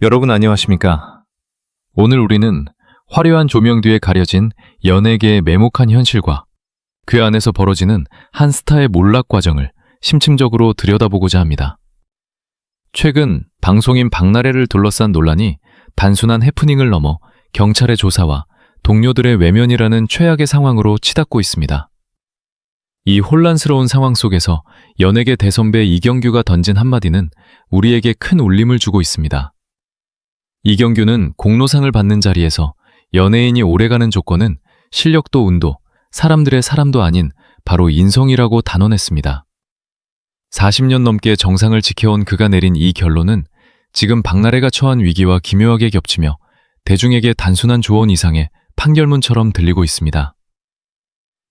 여러분 안녕하십니까? 오늘 우리는 화려한 조명 뒤에 가려진 연예계의 매목한 현실과 그 안에서 벌어지는 한 스타의 몰락 과정을 심층적으로 들여다보고자 합니다. 최근 방송인 박나래를 둘러싼 논란이 단순한 해프닝을 넘어 경찰의 조사와 동료들의 외면이라는 최악의 상황으로 치닫고 있습니다. 이 혼란스러운 상황 속에서 연예계 대선배 이경규가 던진 한마디는 우리에게 큰 울림을 주고 있습니다. 이경규는 공로상을 받는 자리에서 연예인이 오래가는 조건은 실력도 운도, 사람들의 사람도 아닌 바로 인성이라고 단언했습니다. 40년 넘게 정상을 지켜온 그가 내린 이 결론은 지금 박나래가 처한 위기와 기묘하게 겹치며 대중에게 단순한 조언 이상의 판결문처럼 들리고 있습니다.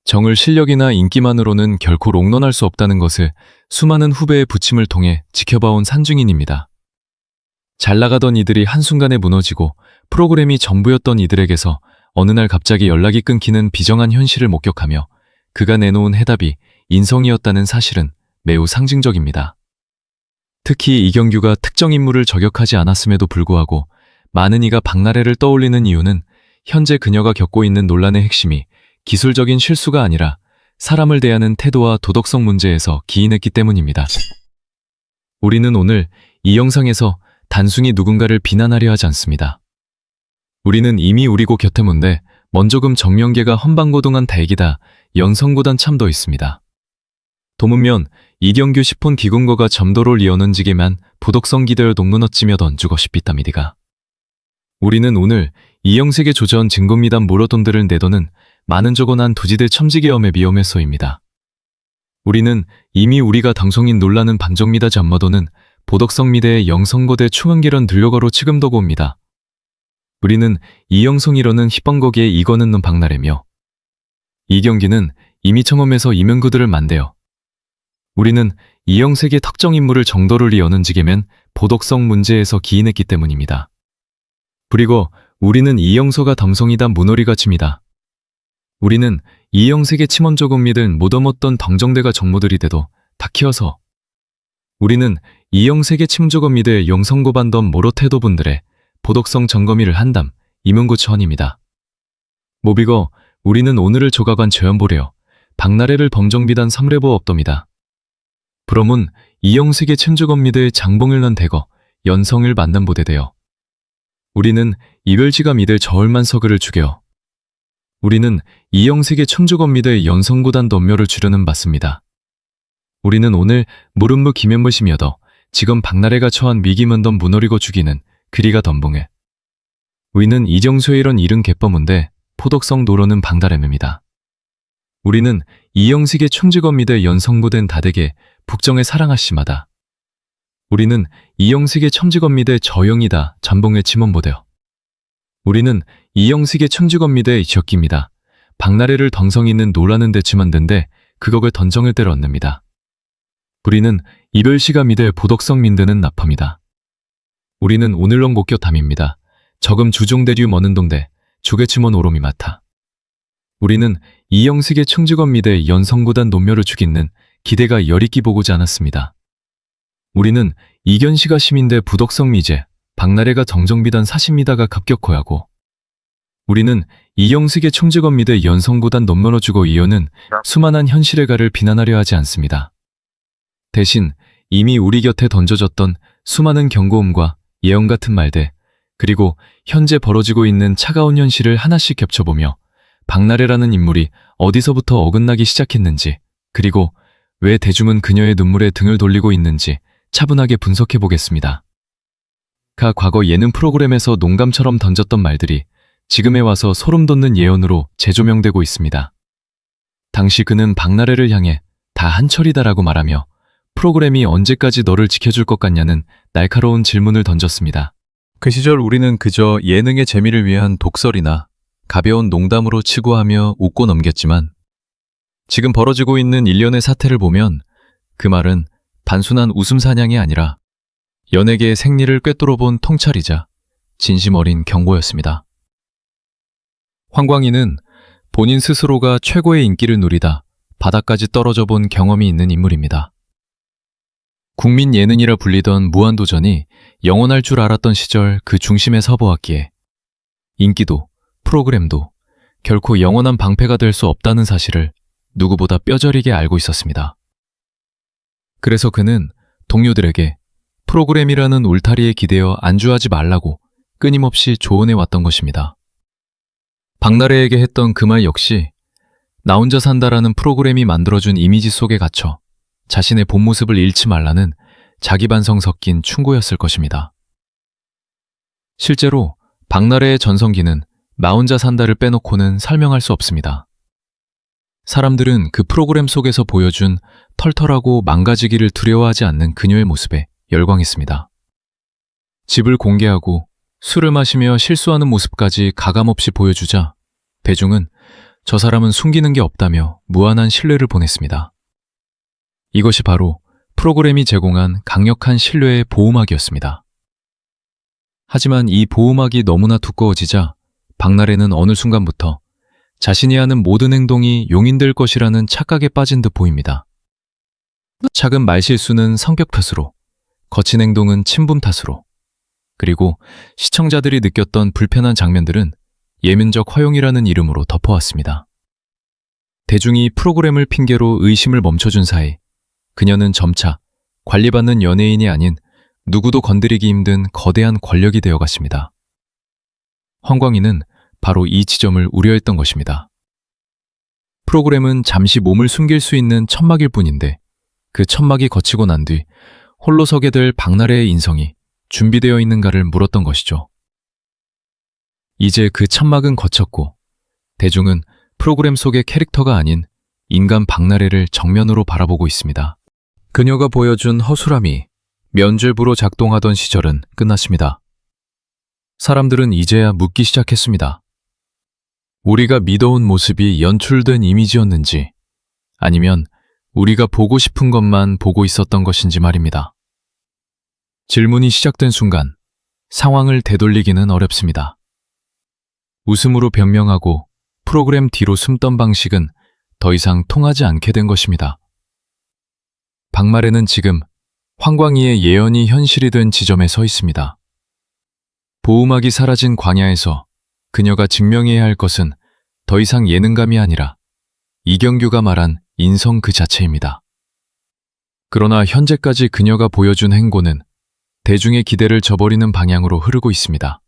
정을 실력이나 인기만으로는 결코 롱런할 수 없다는 것을 수많은 후배의 부침을 통해 지켜봐온 산증인입니다. 잘 나가던 이들이 한순간에 무너지고 프로그램이 전부였던 이들에게서 어느 날 갑자기 연락이 끊기는 비정한 현실을 목격하며 그가 내놓은 해답이 인성이었다는 사실은 매우 상징적입니다. 특히 이경규가 특정 인물을 저격하지 않았음에도 불구하고 많은 이가 박나래를 떠올리는 이유는 현재 그녀가 겪고 있는 논란의 핵심이 기술적인 실수가 아니라 사람을 대하는 태도와 도덕성 문제에서 기인했기 때문입니다. 우리는 오늘 이 영상에서 단순히 누군가를 비난하려 하지 않습니다. 우리는 이미 우리 곳 곁에 문데 먼저금 정명계가 헌방고동한 다행이다 연성구단 참도 있습니다. 도문면 이경규 10폰 기군거가 점도를 이어는지게만 부독성 기대어 동문어찌며 던주고 싶이다미디가. 우리는 오늘 이영세계 조전 증거미담 모로돈들을 내도는 많은 적어난 두지대 첨지계엄의 위험에서입니다. 우리는 이미 우리가 당성인 논란은 반정미다 잠마도는 보덕성 미대의 영성거대 충원계련 들려거로 치금도고 옵니다. 우리는 이영성이러는 희번거기에 이거는 놈 박나래며 이경기는 이미 청험에서 이면구들을 만대요. 우리는 이영색의 특정 인물을 정도를 이어는지게면 보덕성 문제에서 기인했기 때문입니다. 그리고 우리는 이영서가 덤성이다 문어리가 칩니다. 우리는 이영색의 침원조금 믿은 못어먹던 덩정대가 정모들이 돼도 다 키워서 우리는 이영색의 침조금 미대 영성고반덤 모로태도분들의 보덕성 점검이를 한담 이문구처원입니다. 모비거 우리는 오늘을 조가관 죄연보래요. 박나래를 범정비단 삼례보 없dob니다. 브럼은 이영색의 침조금 미대의 장봉일난 대거 연성을 만남보대되요. 우리는 이별지가 미대 저울만 서글을 죽여. 우리는 이영색의 침조금 미대의 연성고단 덤묘를 주려는 받습니다. 우리는 오늘 무릎무 기면무심이어도 지금 박나래가 처한 미기문덤 문어리고 죽이는 그리가 덤봉해. 우리는 이정수의 이런 이른 개법문데 포독성 노로는 방다램입니다. 우리는 이영식의 춤직업미대 연성고된 다대게 북정의 사랑하시마다. 우리는 이영식의 첨직업미대 저영이다 전봉의 침원보대요. 우리는 이영식의 춤직업미대 지역기입니다. 박나래를 덩성 있는 노라는 대치만든데 그것을 던정을 때려 얻습니다. 우리는 이별시가 미대 보덕성 민드는 나팝니다. 우리는 오늘렁 목격담입니다. 저금 주종대류 머는동대 조개치먼 오롬이 맡아. 우리는 이영식의 충직원 미대 연성구단 논멸을 죽이는 기대가 열익기 보고지 않았습니다. 우리는 이견시가 시민대 부덕성 미제 박나래가 정정비단 사십미다가 급격호하고 우리는 이영식의 충직원 미대 연성구단 논멸을 주고 이어는 수많은 현실의 가를 비난하려 하지 않습니다. 대신 이미 우리 곁에 던져졌던 수많은 경고음과 예언 같은 말들, 그리고 현재 벌어지고 있는 차가운 현실을 하나씩 겹쳐보며 박나래라는 인물이 어디서부터 어긋나기 시작했는지, 그리고 왜 대중은 그녀의 눈물에 등을 돌리고 있는지 차분하게 분석해 보겠습니다. 과거 예능 프로그램에서 농감처럼 던졌던 말들이 지금에 와서 소름 돋는 예언으로 재조명되고 있습니다. 당시 그는 박나래를 향해 다 한철이다라고 말하며 프로그램이 언제까지 너를 지켜줄 것 같냐는 날카로운 질문을 던졌습니다. 그 시절 우리는 그저 예능의 재미를 위한 독설이나 가벼운 농담으로 치고하며 웃고 넘겼지만 지금 벌어지고 있는 일련의 사태를 보면 그 말은 단순한 웃음 사냥이 아니라 연예계의 생리를 꿰뚫어본 통찰이자 진심 어린 경고였습니다. 황광희는 본인 스스로가 최고의 인기를 누리다 바닥까지 떨어져 본 경험이 있는 인물입니다. 국민 예능이라 불리던 무한도전이 영원할 줄 알았던 시절 그 중심에 서보았기에 인기도 프로그램도 결코 영원한 방패가 될 수 없다는 사실을 누구보다 뼈저리게 알고 있었습니다. 그래서 그는 동료들에게 프로그램이라는 울타리에 기대어 안주하지 말라고 끊임없이 조언해 왔던 것입니다. 박나래에게 했던 그 말 역시 나 혼자 산다라는 프로그램이 만들어준 이미지 속에 갇혀 자신의 본 모습을 잃지 말라는 자기 반성 섞인 충고였을 것입니다. 실제로 박나래의 전성기는 나 혼자 산다를 빼놓고는 설명할 수 없습니다. 사람들은 그 프로그램 속에서 보여준 털털하고 망가지기를 두려워하지 않는 그녀의 모습에 열광했습니다. 집을 공개하고 술을 마시며 실수하는 모습까지 가감없이 보여주자 대중은 저 사람은 숨기는 게 없다며 무한한 신뢰를 보냈습니다. 이것이 바로 프로그램이 제공한 강력한 신뢰의 보호막이었습니다. 하지만 이 보호막이 너무나 두꺼워지자 박나래는 어느 순간부터 자신이 하는 모든 행동이 용인될 것이라는 착각에 빠진 듯 보입니다. 작은 말실수는 성격 탓으로, 거친 행동은 친분 탓으로, 그리고 시청자들이 느꼈던 불편한 장면들은 예민적 허용이라는 이름으로 덮어왔습니다. 대중이 프로그램을 핑계로 의심을 멈춰준 사이 그녀는 점차 관리받는 연예인이 아닌 누구도 건드리기 힘든 거대한 권력이 되어갔습니다. 황광희는 바로 이 지점을 우려했던 것입니다. 프로그램은 잠시 몸을 숨길 수 있는 천막일 뿐인데 그 천막이 거치고 난 뒤 홀로 서게 될 박나래의 인성이 준비되어 있는가를 물었던 것이죠. 이제 그 천막은 거쳤고 대중은 프로그램 속의 캐릭터가 아닌 인간 박나래를 정면으로 바라보고 있습니다. 그녀가 보여준 허술함이 면죄부로 작동하던 시절은 끝났습니다. 사람들은 이제야 묻기 시작했습니다. 우리가 믿어온 모습이 연출된 이미지였는지 아니면 우리가 보고 싶은 것만 보고 있었던 것인지 말입니다. 질문이 시작된 순간 상황을 되돌리기는 어렵습니다. 웃음으로 변명하고 프로그램 뒤로 숨던 방식은 더 이상 통하지 않게 된 것입니다. 박나래는 지금 황광희의 예언이 현실이 된 지점에 서 있습니다. 보호막이 사라진 광야에서 그녀가 증명해야 할 것은 더 이상 예능감이 아니라 이경규가 말한 인성 그 자체입니다. 그러나 현재까지 그녀가 보여준 행보는 대중의 기대를 저버리는 방향으로 흐르고 있습니다.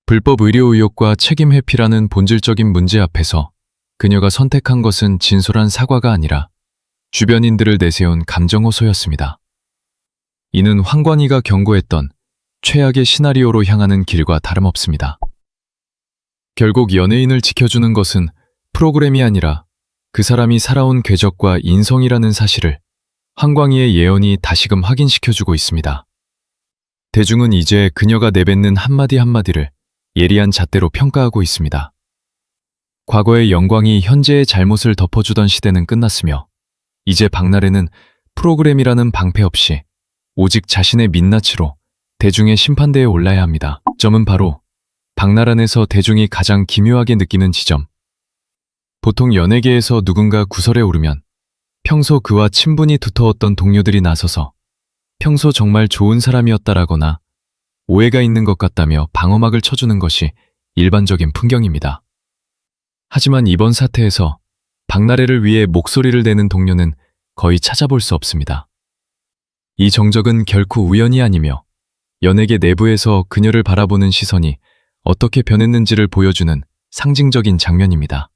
불법 의료 의혹과 책임 회피라는 본질적인 문제 앞에서 그녀가 선택한 것은 진솔한 사과가 아니라 주변인들을 내세운 감정 호소였습니다. 이는 황광희가 경고했던 최악의 시나리오로 향하는 길과 다름없습니다. 결국 연예인을 지켜주는 것은 프로그램이 아니라 그 사람이 살아온 궤적과 인성이라는 사실을 황광희의 예언이 다시금 확인시켜주고 있습니다. 대중은 이제 그녀가 내뱉는 한마디 한마디를 예리한 잣대로 평가하고 있습니다. 과거의 영광이 현재의 잘못을 덮어주던 시대는 끝났으며 이제 박나래는 프로그램이라는 방패 없이 오직 자신의 민낯으로 대중의 심판대에 올라야 합니다. 점은 바로 박나란에서 대중이 가장 기묘하게 느끼는 지점. 보통 연예계에서 누군가 구설에 오르면 평소 그와 친분이 두터웠던 동료들이 나서서 평소 정말 좋은 사람이었다라거나 오해가 있는 것 같다며 방어막을 쳐주는 것이 일반적인 풍경입니다. 하지만 이번 사태에서 박나래를 위해 목소리를 내는 동료는 거의 찾아볼 수 없습니다. 이 정적은 결코 우연이 아니며 연예계 내부에서 그녀를 바라보는 시선이 어떻게 변했는지를 보여주는 상징적인 장면입니다.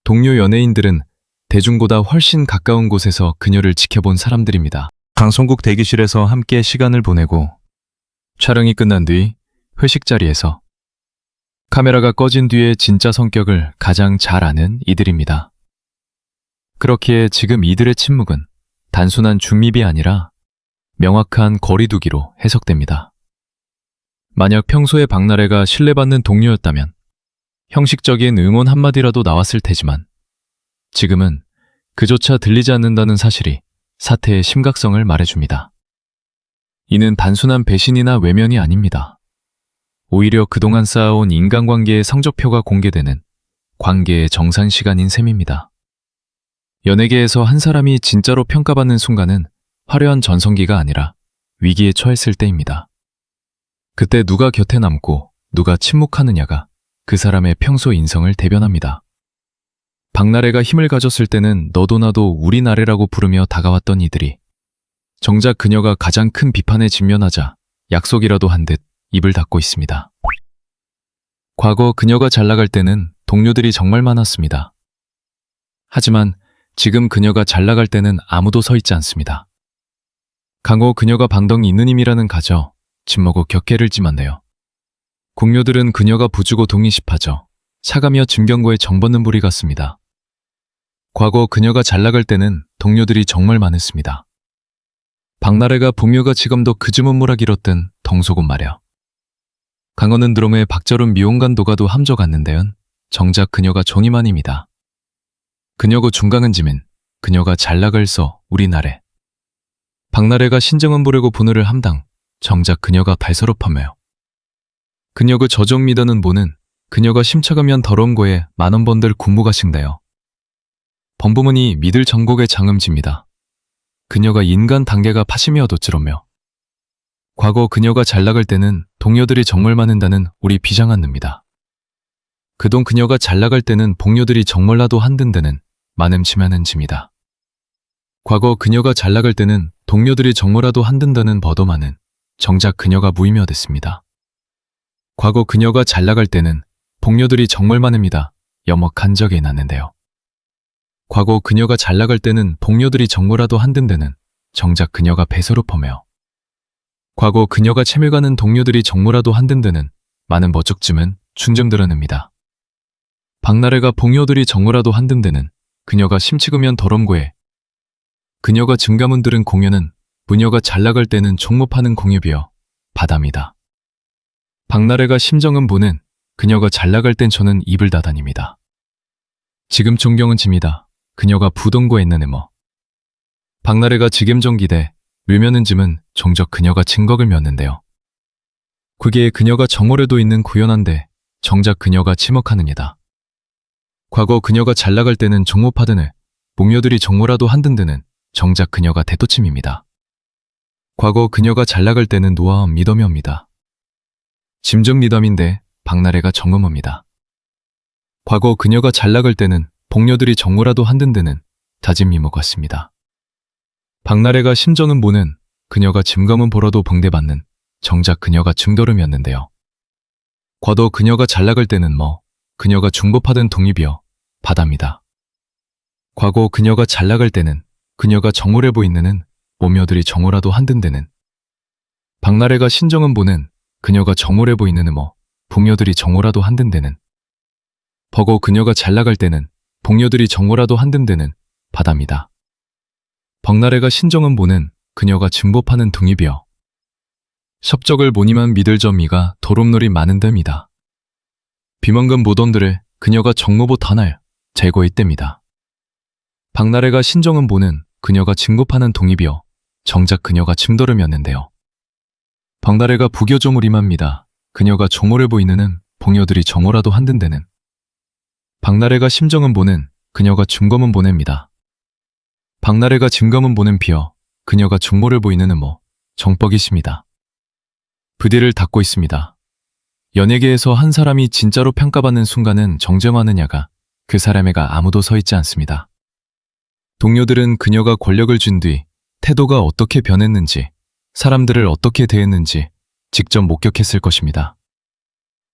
동료 연예인들은 대중보다 훨씬 가까운 곳에서 그녀를 지켜본 사람들입니다. 방송국 대기실에서 함께 시간을 보내고 촬영이 끝난 뒤 회식 자리에서 카메라가 꺼진 뒤의 진짜 성격을 가장 잘 아는 이들입니다. 그렇기에 지금 이들의 침묵은 단순한 중립이 아니라 명확한 거리두기로 해석됩니다. 만약 평소에 박나래가 신뢰받는 동료였다면 형식적인 응원 한마디라도 나왔을 테지만 지금은 그조차 들리지 않는다는 사실이 사태의 심각성을 말해줍니다. 이는 단순한 배신이나 외면이 아닙니다. 오히려 그동안 쌓아온 인간관계의 성적표가 공개되는 관계의 정산 시간인 셈입니다. 연예계에서 한 사람이 진짜로 평가받는 순간은 화려한 전성기가 아니라 위기에 처했을 때입니다. 그때 누가 곁에 남고 누가 침묵하느냐가 그 사람의 평소 인성을 대변합니다. 박나래가 힘을 가졌을 때는 너도 나도 우리 나래라고 부르며 다가왔던 이들이 정작 그녀가 가장 큰 비판에 직면하자 약속이라도 한 듯 입을 닫고 있습니다. 과거 그녀가 잘 나갈 때는 동료들이 정말 많았습니다. 하지만 지금 그녀가 잘 나갈 때는 아무도 서 있지 않습니다. 강호 그녀가 방덩이 있는 힘이라는 가져 집먹고 격해를 찜한대요. 공료들은 그녀가 부주고 동의십하죠. 사가며 진경고에 정벗는 부리 같습니다. 과거 그녀가 잘 나갈 때는 동료들이 정말 많았습니다. 박나래가 복묘가 지금도 그 주문무락 이뤘던 덩소곤 말여. 강원은 드럼에 박절운 미용간 도가도 함저 갔는데연 정작 그녀가 종이만입니다. 그녀고 중강은 지민 그녀가 잘 나갈서 우리 나래. 박나래가 신정은 보려고 분을을 함당 정작 그녀가 발서럽하며요. 그녀가 저종 믿어는 보는 그녀가 심차가면 더러운 거에 만원 번들 군무가 식나요. 범부문이 믿을 전곡의 장음집니다. 그녀가 인간 단계가 파심이어도 찌르며 과거 그녀가 잘 나갈 때는 동료들이 정말 많은다는 우리 비장한입니다. 그동 그녀가 잘 나갈 때는 동료들이 정말라도 한든다는 많음치면은 집니다. 과거 그녀가 잘 나갈 때는 동료들이 정말라도 한든다는 버도 많은 정작 그녀가 무의미하됐습니다. 과거 그녀가 잘 나갈 때는 동료들이 정말 많습니다. 여먹한 적이 났는데요. 과거 그녀가 잘 나갈 때는 동료들이 정말라도 한든다는 정작 그녀가 배서롭하며 과거 그녀가 채밀가는 동료들이 정말라도 한든다는 많은 버쩍쯤은 충점 드러냅니다. 박나래가 동료들이 정말라도 한든다는 그녀가 심치으면 더럼고에 그녀가 증가문 들은 공연은 부녀가 잘 나갈 때는 종목하는 공유비여 바다입니다. 박나래가 심정은 보는 그녀가 잘 나갈 땐 저는 입을 닫아닙니다. 지금 존경은 집니다. 그녀가 부동고에 있는 애머. 박나래가 지겜정 기대 묘면은 짐은 종적 그녀가 증거를 였는데요. 그게 그녀가 정오래도 있는 구연한데 정작 그녀가 침묵하느니다. 과거 그녀가 잘 나갈 때는 종목하던 애 목녀들이 정모라도 한든드는 정작 그녀가 대토침입니다. 과거 그녀가 잘 나갈 때는 노아함 미더미입니다. 짐정 미담인데 박나래가 정음합니다. 과거 그녀가 잘 나갈 때는 복녀들이 정모라도 한든드는 다짐 미모 같습니다. 박나래가 심정은 보는 그녀가 짐감은 보러도 봉대받는 정작 그녀가 중더름이었는데요. 과도 그녀가 잘 나갈 때는 그녀가 중법하던 독립이여 바다입니다. 과거 그녀가 잘 나갈 때는 그녀가 정오래 보이는 모녀들이 정오라도 한든데는 박나래가 신정은 보는 그녀가 정오래 보이는 복녀들이 정오라도 한든데는 버거 그녀가 잘 나갈 때는 복녀들이 정오라도 한든데는 바다입니다. 박나래가 신정은 보는 그녀가 증법하는 독립이여 섭적을 보니만 믿을 점이가 도롬놀이 많은 데입니다. 비만금 모던들을 그녀가 정모보 다날 제거의 때입니다. 박나래가 신정은 보는 그녀가 증법하는 독립이여 정작 그녀가 침더름이었는데요. 박나래가 부교조물 임합니다. 그녀가 정오래 보이는 복녀들이 정오라도 한든데는 박나래가 심정은 보는 그녀가 중검은 보냅니다. 박나래가 증검은 보낸 비어 그녀가 중모를 보이는 정뻑이십니다. 부대를 닫고 있습니다. 연예계에서 한 사람이 진짜로 평가받는 순간은 정정하느냐가 그 사람에가 아무도 서 있지 않습니다. 동료들은 그녀가 권력을 준 뒤 태도가 어떻게 변했는지 사람들을 어떻게 대했는지 직접 목격했을 것입니다.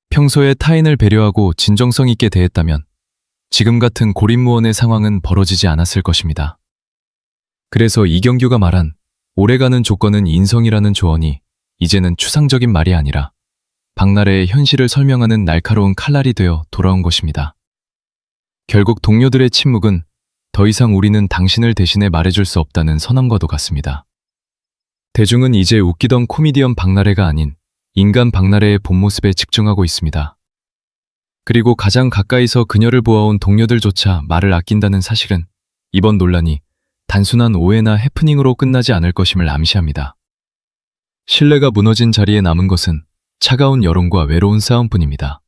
평소에 타인을 배려하고 진정성 있게 대했다면 지금 같은 고립무원의 상황은 벌어지지 않았을 것입니다. 그래서 이경규가 말한 오래가는 조건은 인성이라는 조언이 이제는 추상적인 말이 아니라 박나래의 현실을 설명하는 날카로운 칼날이 되어 돌아온 것입니다. 결국 동료들의 침묵은 더 이상 우리는 당신을 대신해 말해줄 수 없다는 선언과도 같습니다. 대중은 이제 웃기던 코미디언 박나래가 아닌 인간 박나래의 본 모습에 집중하고 있습니다. 그리고 가장 가까이서 그녀를 보아온 동료들조차 말을 아낀다는 사실은 이번 논란이 단순한 오해나 해프닝으로 끝나지 않을 것임을 암시합니다. 신뢰가 무너진 자리에 남은 것은 차가운 여론과 외로운 싸움뿐입니다.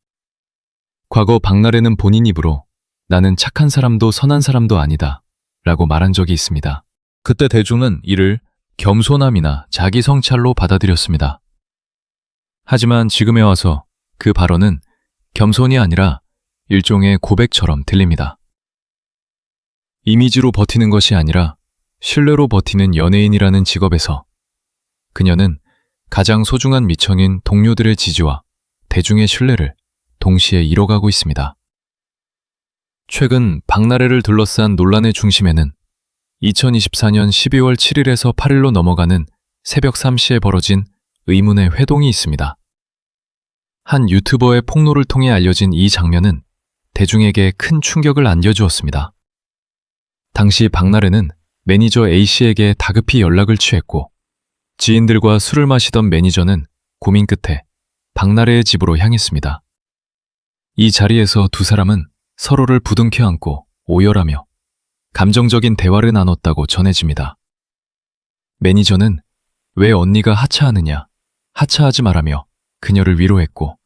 과거 박나래는 본인 입으로 나는 착한 사람도 선한 사람도 아니다 라고 말한 적이 있습니다. 그때 대중은 이를 겸손함이나 자기 성찰로 받아들였습니다. 하지만 지금에 와서 그 발언은 겸손이 아니라 일종의 고백처럼 들립니다. 이미지로 버티는 것이 아니라 신뢰로 버티는 연예인이라는 직업에서 그녀는 가장 소중한 미천인 동료들의 지지와 대중의 신뢰를 동시에 잃어가고 있습니다. 최근 박나래를 둘러싼 논란의 중심에는 2024년 12월 7일에서 8일로 넘어가는 새벽 3시에 벌어진 의문의 회동이 있습니다. 한 유튜버의 폭로를 통해 알려진 이 장면은 대중에게 큰 충격을 안겨주었습니다. 당시 박나래는 매니저 A씨에게 다급히 연락을 취했고 지인들과 술을 마시던 매니저는 고민 끝에 박나래의 집으로 향했습니다. 이 자리에서 두 사람은 서로를 부둥켜 안고 오열하며 감정적인 대화를 나눴다고 전해집니다. 매니저는 왜 언니가 하차하느냐, 하차하지 말라며 그녀를 위로했고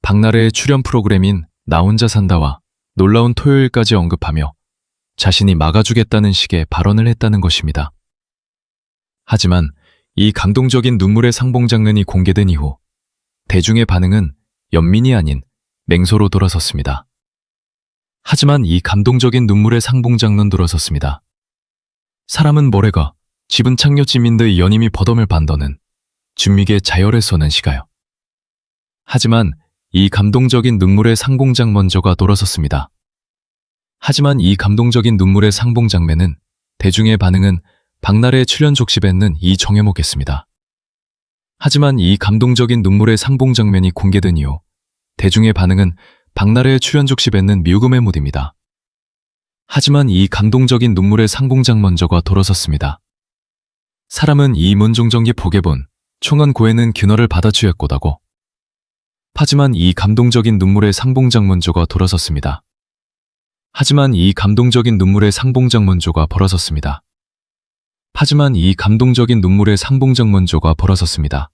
박나래의 출연 프로그램인 나 혼자 산다와 놀라운 토요일까지 언급하며 자신이 막아주겠다는 식의 발언을 했다는 것입니다. 하지만 이 감동적인 눈물의 상봉 장면이 공개된 이후 대중의 반응은 연민이 아닌 맹소로 돌아섰습니다. 하지만 이 감동적인 눈물의 상봉 장면 돌아섰습니다. 사람은 뭐래가 집은 창녀 찌민드의 연임이 버덤을 반더는 준미계 자열에서는 시가요. 하지만 이 감동적인 눈물의 상봉장 먼저가 돌아섰습니다. 하지만 이 감동적인 눈물의 상봉 장면은 대중의 반응은 박나래의 출연 족집에는 이 정해먹겠습니다. 하지만 이 감동적인 눈물의 상봉 장면이 공개된 이후 대중의 반응은 박나래의 출연 족집에는 미우금의 무디입니다. 하지만 이 감동적인 눈물의 상봉장 먼저가 돌아섰습니다. 사람은 이 문종정기 보게본 총언 고에는 그너를 받아주였고다고. 하지만 이 감동적인 눈물의 상봉장 먼저가 돌아섰습니다. 하지만 이 감동적인 눈물의 상봉장 먼저가 벌어졌습니다. 하지만 이 감동적인 눈물의 상봉장 먼저가 벌어졌습니다.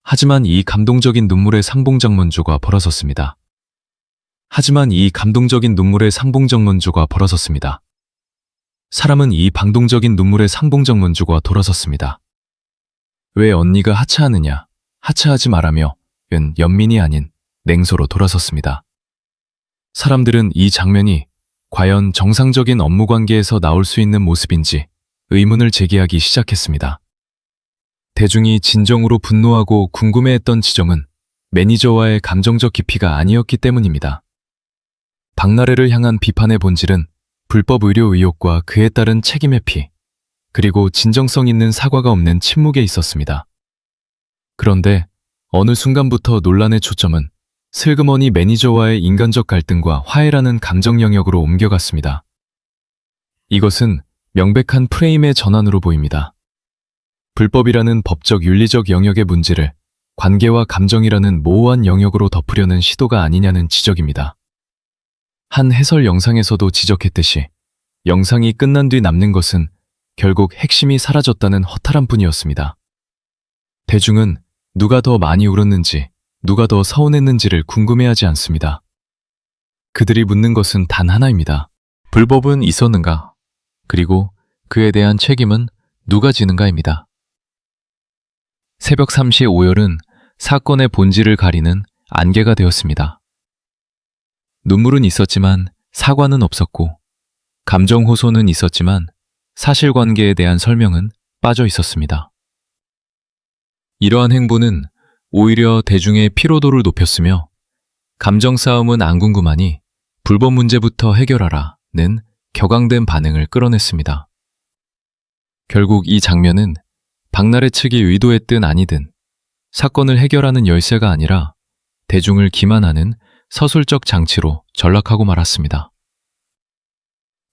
하지만 이 감동적인 눈물의 상봉장 먼저가 벌어졌습니다. 하지만 이 감동적인 눈물의 상봉장 먼저가 벌어졌습니다. 사람은 이 방동적인 눈물의 상봉장 먼저가 돌아섰습니다. 왜 언니가 하차하느냐, 하차하지 말라며 은 연민이 아닌 냉소로 돌아섰습니다. 사람들은 이 장면이 과연 정상적인 업무 관계에서 나올 수 있는 모습인지 의문을 제기하기 시작했습니다. 대중이 진정으로 분노하고 궁금해했던 지점은 매니저와의 감정적 깊이가 아니었기 때문입니다. 박나래를 향한 비판의 본질은 불법 의료 의혹과 그에 따른 책임 회피, 그리고 진정성 있는 사과가 없는 침묵에 있었습니다. 그런데 어느 순간부터 논란의 초점은 슬그머니 매니저와의 인간적 갈등과 화해라는 감정 영역으로 옮겨갔습니다. 이것은 명백한 프레임의 전환으로 보입니다. 불법이라는 법적 윤리적 영역의 문제를 관계와 감정이라는 모호한 영역으로 덮으려는 시도가 아니냐는 지적입니다. 한 해설 영상에서도 지적했듯이 영상이 끝난 뒤 남는 것은 결국 핵심이 사라졌다는 허탈한 뿐이었습니다. 대중은 누가 더 많이 울었는지, 누가 더 서운했는지를 궁금해하지 않습니다. 그들이 묻는 것은 단 하나입니다. 불법은 있었는가? 그리고 그에 대한 책임은 누가 지는가입니다. 새벽 3시 오열은 사건의 본질을 가리는 안개가 되었습니다. 눈물은 있었지만 사과는 없었고, 감정 호소는 있었지만 사실관계에 대한 설명은 빠져 있었습니다. 이러한 행보는 오히려 대중의 피로도를 높였으며 감정 싸움은 안 궁금하니 불법 문제부터 해결하라는 격앙된 반응을 끌어냈습니다. 결국 이 장면은 박나래 측이 의도했든 아니든 사건을 해결하는 열쇠가 아니라 대중을 기만하는 서술적 장치로 전락하고 말았습니다.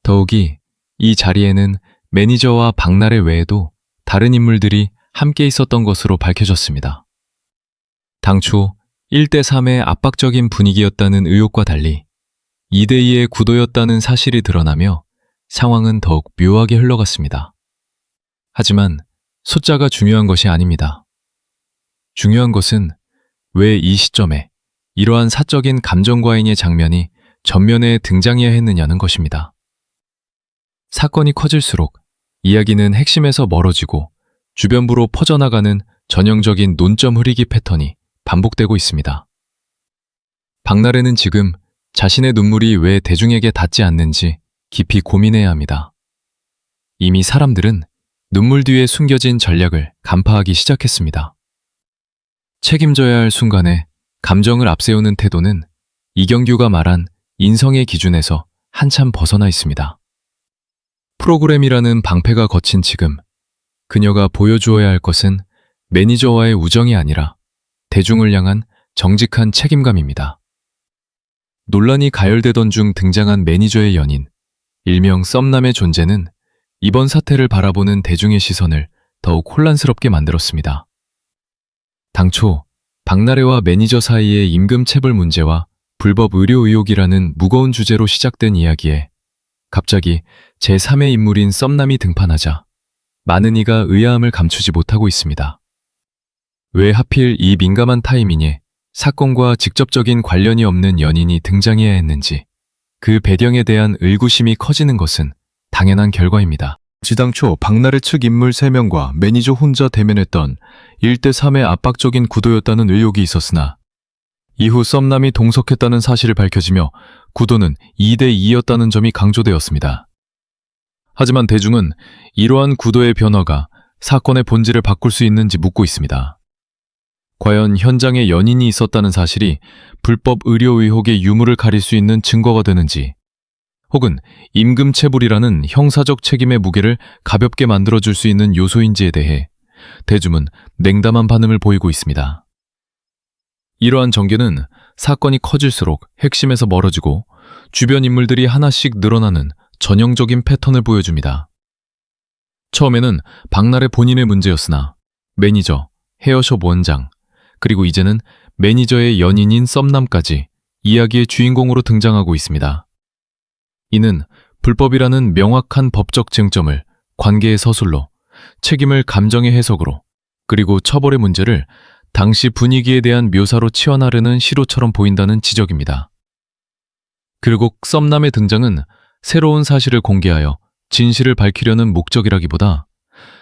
더욱이 이 자리에는 매니저와 박나래 외에도 다른 인물들이 함께 있었던 것으로 밝혀졌습니다. 당초 1대3의 압박적인 분위기였다는 의혹과 달리 2대2의 구도였다는 사실이 드러나며 상황은 더욱 묘하게 흘러갔습니다. 하지만 숫자가 중요한 것이 아닙니다. 중요한 것은 왜 이 시점에 이러한 사적인 감정과잉의 장면이 전면에 등장해야 했느냐는 것입니다. 사건이 커질수록 이야기는 핵심에서 멀어지고 주변부로 퍼져나가는 전형적인 논점 흐리기 패턴이 반복되고 있습니다. 박나래는 지금 자신의 눈물이 왜 대중에게 닿지 않는지 깊이 고민해야 합니다. 이미 사람들은 눈물 뒤에 숨겨진 전략을 간파하기 시작했습니다. 책임져야 할 순간에 감정을 앞세우는 태도는 이경규가 말한 인성의 기준에서 한참 벗어나 있습니다. 프로그램이라는 방패가 거친 지금 그녀가 보여주어야 할 것은 매니저와의 우정이 아니라 대중을 향한 정직한 책임감입니다. 논란이 가열되던 중 등장한 매니저의 연인, 일명 썸남의 존재는 이번 사태를 바라보는 대중의 시선을 더욱 혼란스럽게 만들었습니다. 당초 박나래와 매니저 사이의 임금체불 문제와 불법 의료 의혹이라는 무거운 주제로 시작된 이야기에 갑자기 제3의 인물인 썸남이 등판하자 많은 이가 의아함을 감추지 못하고 있습니다. 왜 하필 이 민감한 타이밍에 사건과 직접적인 관련이 없는 연인이 등장해야 했는지 그 배경에 대한 의구심이 커지는 것은 당연한 결과입니다. 지당초 박나래 측 인물 3명과 매니저 혼자 대면했던 1대3의 압박적인 구도였다는 의혹이 있었으나 이후 썸남이 동석했다는 사실이 밝혀지며 구도는 2대2였다는 점이 강조되었습니다. 하지만 대중은 이러한 구도의 변화가 사건의 본질을 바꿀 수 있는지 묻고 있습니다. 과연 현장에 연인이 있었다는 사실이 불법 의료 의혹의 유무를 가릴 수 있는 증거가 되는지, 혹은 임금체불이라는 형사적 책임의 무게를 가볍게 만들어줄 수 있는 요소인지에 대해 대중은 냉담한 반응을 보이고 있습니다. 이러한 전개는 사건이 커질수록 핵심에서 멀어지고 주변 인물들이 하나씩 늘어나는 전형적인 패턴을 보여줍니다. 처음에는 박나래 본인의 문제였으나 매니저, 헤어숍 원장, 그리고 이제는 매니저의 연인인 썸남까지 이야기의 주인공으로 등장하고 있습니다. 이는 불법이라는 명확한 법적 쟁점을 관계의 서술로, 책임을 감정의 해석으로, 그리고 처벌의 문제를 당시 분위기에 대한 묘사로 치환하려는 시도처럼 보인다는 지적입니다. 결국 썸남의 등장은 새로운 사실을 공개하여 진실을 밝히려는 목적이라기보다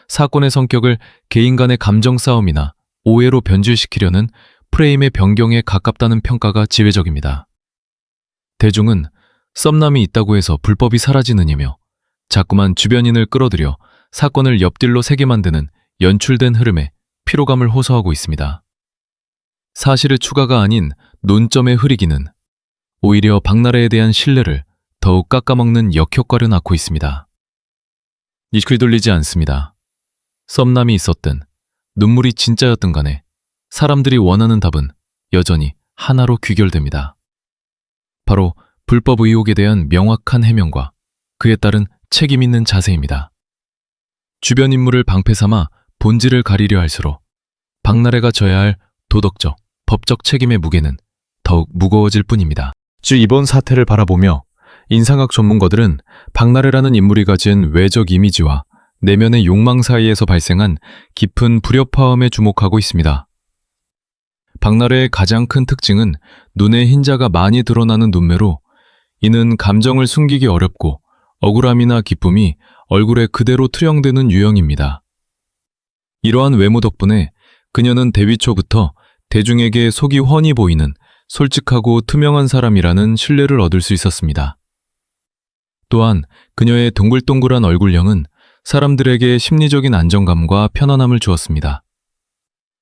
사건의 성격을 개인 간의 감정 싸움이나 오해로 변질시키려는 프레임의 변경에 가깝다는 평가가 지배적입니다. 대중은 썸남이 있다고 해서 불법이 사라지느냐며 자꾸만 주변인을 끌어들여 사건을 옆딜로 새게 만드는 연출된 흐름에 피로감을 호소하고 있습니다. 사실의 추가가 아닌 논점의 흐리기는 오히려 박나래에 대한 신뢰를 더욱 깎아먹는 역효과를 낳고 있습니다. 이끌 돌리지 않습니다. 썸남이 있었든 눈물이 진짜였든 간에 사람들이 원하는 답은 여전히 하나로 귀결됩니다. 바로 불법 의혹에 대한 명확한 해명과 그에 따른 책임 있는 자세입니다. 주변 인물을 방패 삼아 본질을 가리려 할수록 박나래가 져야 할 도덕적, 법적 책임의 무게는 더욱 무거워질 뿐입니다. 이번 사태를 바라보며 인상학 전문가들은 박나래라는 인물이 가진 외적 이미지와 내면의 욕망 사이에서 발생한 깊은 불협화음에 주목하고 있습니다. 박나래의 가장 큰 특징은 눈에 흰자가 많이 드러나는 눈매로 이는 감정을 숨기기 어렵고 억울함이나 기쁨이 얼굴에 그대로 투영되는 유형입니다. 이러한 외모 덕분에 그녀는 데뷔 초부터 대중에게 속이 훤히 보이는 솔직하고 투명한 사람이라는 신뢰를 얻을 수 있었습니다. 또한 그녀의 동글동글한 얼굴형은 사람들에게 심리적인 안정감과 편안함을 주었습니다.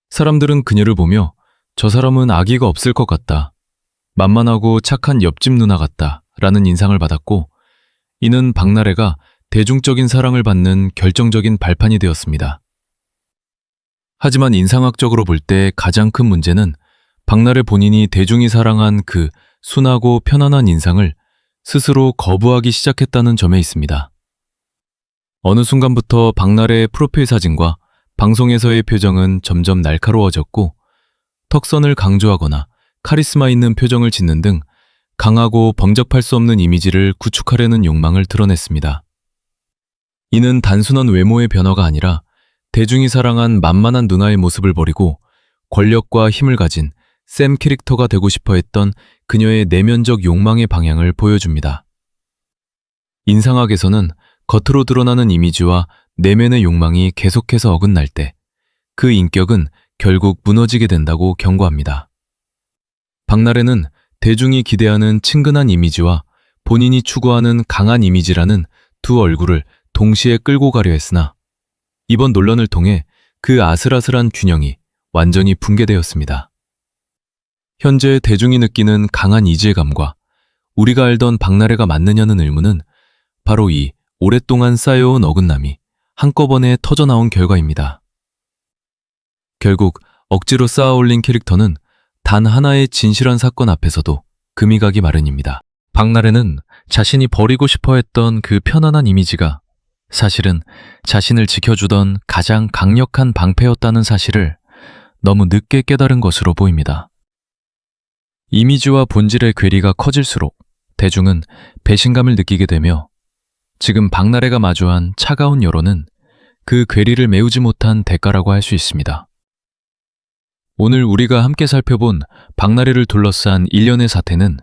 사람들은 그녀를 보며 저 사람은 악의가 없을 것 같다, 만만하고 착한 옆집 누나 같다 라는 인상을 받았고, 이는 박나래가 대중적인 사랑을 받는 결정적인 발판이 되었습니다. 하지만 인상학적으로 볼 때 가장 큰 문제는 박나래 본인이 대중이 사랑한 그 순하고 편안한 인상을 스스로 거부하기 시작했다는 점에 있습니다. 어느 순간부터 박나래의 프로필 사진과 방송에서의 표정은 점점 날카로워졌고, 턱선을 강조하거나 카리스마 있는 표정을 짓는 등 강하고 범접할 수 없는 이미지를 구축하려는 욕망을 드러냈습니다. 이는 단순한 외모의 변화가 아니라 대중이 사랑한 만만한 누나의 모습을 버리고 권력과 힘을 가진 샘 캐릭터가 되고 싶어 했던 그녀의 내면적 욕망의 방향을 보여줍니다. 인상학에서는 겉으로 드러나는 이미지와 내면의 욕망이 계속해서 어긋날 때 그 인격은 결국 무너지게 된다고 경고합니다. 박나래는 대중이 기대하는 친근한 이미지와 본인이 추구하는 강한 이미지라는 두 얼굴을 동시에 끌고 가려 했으나 이번 논란을 통해 그 아슬아슬한 균형이 완전히 붕괴되었습니다. 현재 대중이 느끼는 강한 이질감과 우리가 알던 박나래가 맞느냐는 의문은 바로 이 오랫동안 쌓여온 어긋남이 한꺼번에 터져나온 결과입니다. 결국 억지로 쌓아올린 캐릭터는 단 하나의 진실한 사건 앞에서도 금이 가기 마련입니다. 박나래는 자신이 버리고 싶어 했던 그 편안한 이미지가 사실은 자신을 지켜주던 가장 강력한 방패였다는 사실을 너무 늦게 깨달은 것으로 보입니다. 이미지와 본질의 괴리가 커질수록 대중은 배신감을 느끼게 되며 지금 박나래가 마주한 차가운 여론은 그 괴리를 메우지 못한 대가라고 할 수 있습니다. 오늘 우리가 함께 살펴본 박나래를 둘러싼 일련의 사태는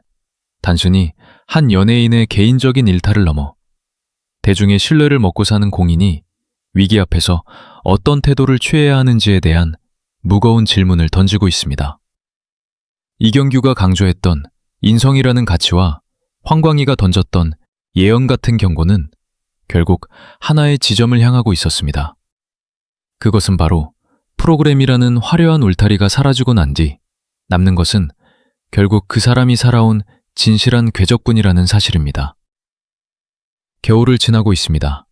단순히 한 연예인의 개인적인 일탈을 넘어 대중의 신뢰를 먹고 사는 공인이 위기 앞에서 어떤 태도를 취해야 하는지에 대한 무거운 질문을 던지고 있습니다. 이경규가 강조했던 인성이라는 가치와 황광희가 던졌던 예언 같은 경고는 결국 하나의 지점을 향하고 있었습니다. 그것은 바로 프로그램이라는 화려한 울타리가 사라지고 난 뒤 남는 것은 결국 그 사람이 살아온 진실한 궤적뿐이라는 사실입니다. 겨울을 지나고 있습니다.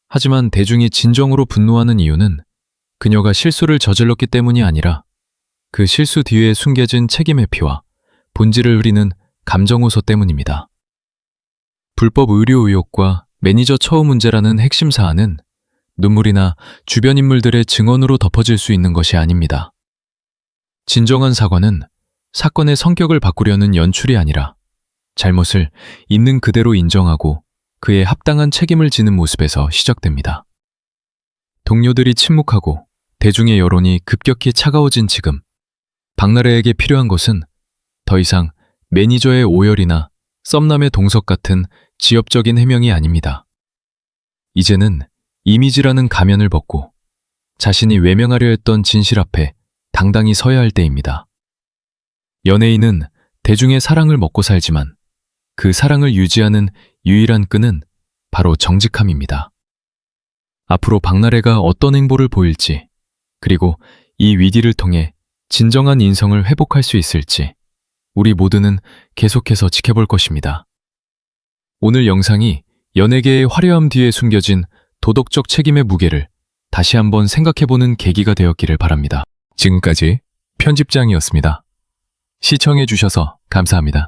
하지만 대중이 진정으로 분노하는 이유는 그녀가 실수를 저질렀기 때문이 아니라 그 실수 뒤에 숨겨진 책임 회피와 본질을 흐리는 감정 호소 때문입니다. 불법 의료 의혹과 매니저 처우 문제라는 핵심 사안은 눈물이나 주변 인물들의 증언으로 덮어질 수 있는 것이 아닙니다. 진정한 사과는 사건의 성격을 바꾸려는 연출이 아니라 잘못을 있는 그대로 인정하고 그에 합당한 책임을 지는 모습에서 시작됩니다. 동료들이 침묵하고 대중의 여론이 급격히 차가워진 지금 박나래에게 필요한 것은 더 이상 매니저의 오열이나 썸남의 동석 같은 지엽적인 해명이 아닙니다. 이제는 이미지라는 가면을 벗고 자신이 외면하려 했던 진실 앞에 당당히 서야 할 때입니다. 연예인은 대중의 사랑을 먹고 살지만 그 사랑을 유지하는 유일한 끈은 바로 정직함입니다. 앞으로 박나래가 어떤 행보를 보일지, 그리고 이 위기를 통해 진정한 인성을 회복할 수 있을지 우리 모두는 계속해서 지켜볼 것입니다. 오늘 영상이 연예계의 화려함 뒤에 숨겨진 도덕적 책임의 무게를 다시 한번 생각해보는 계기가 되었기를 바랍니다. 지금까지 편집장이었습니다. 시청해주셔서 감사합니다.